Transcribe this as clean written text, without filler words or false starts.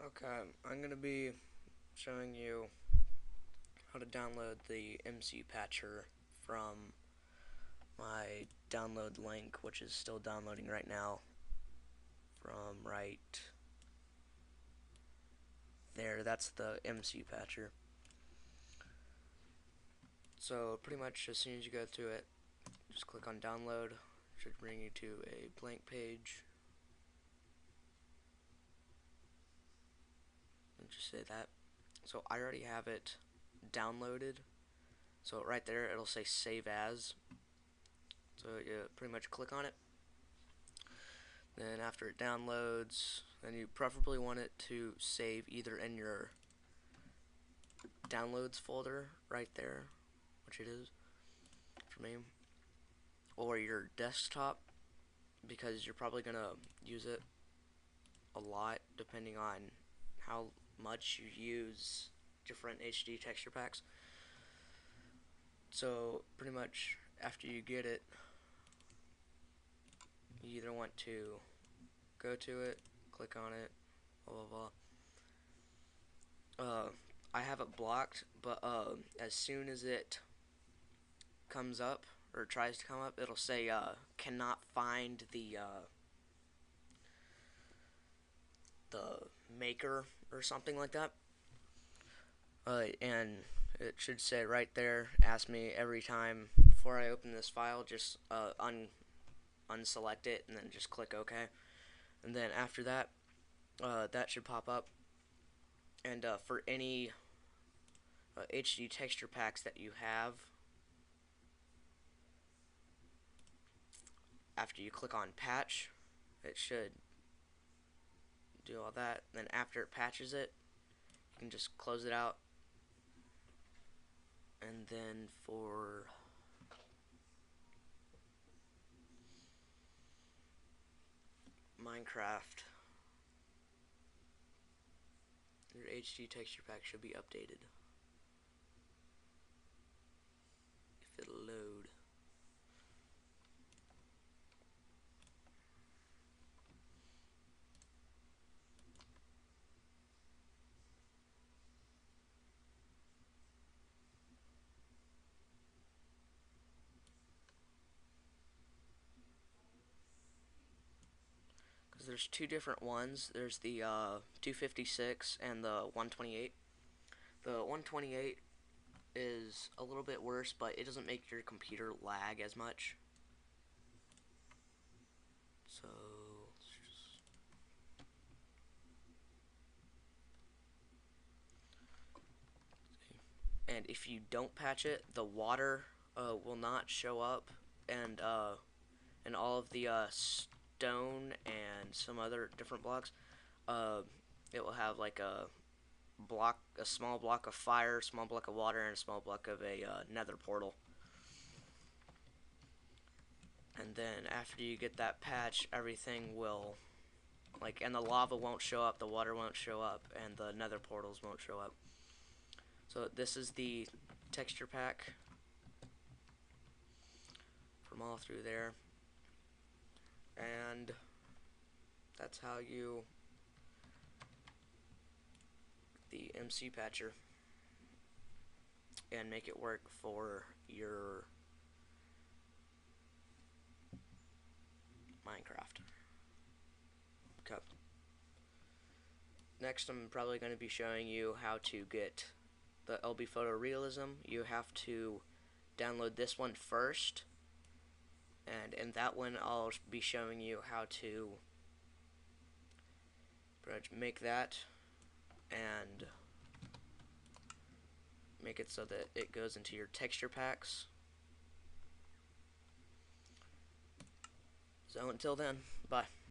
Okay, I'm going to be showing you how to download the MCpatcher from my download link, which is still downloading right now, from right there. That's the MCpatcher. So pretty much as soon as you go through it, just click on download. It should bring you to a blank page. And just say that. So I already have it downloaded. So right there it'll say save as. So you pretty much click on it. Then after it downloads, then you preferably want it to save either in your downloads folder right there, which it is for me, or your desktop, because you're probably gonna use it a lot depending on how much you use different HD texture packs. So pretty much after you get it, you either want to go to it, click on it, blah blah blah. I have it blocked, but as soon as it comes up or tries to come up, it'll say cannot find the maker or something like that. And it should say right there, ask me every time before I open this file, just unselect it and then just click OK. And then after that, that should pop up. And for any HD texture packs that you have, after you click on patch, it should do all that. Then after it patches it, you can just close it out. And then for Minecraft, your HD texture pack should be updated. If it'll load. Because there's two different ones. There's the 256 and the 128. The 128 is a little bit worse, but it doesn't make your computer lag as much. So and if you don't patch it, the water will not show up, and all of the stone and some other different blocks, it will have like a small block of fire, a small block of water, and a small block of a nether portal. And then after you get that patch, everything will, and the lava won't show up, the water won't show up, and the nether portals won't show up. So this is the texture pack from all through there, and that's how you the MCpatcher and make it work for your Minecraft. Okay. Next, I'm probably going to be showing you how to get the LB Photorealism. You have to download this one first, and in that one I'll be showing you how to make that and make it so that it goes into your texture packs. So until then, bye.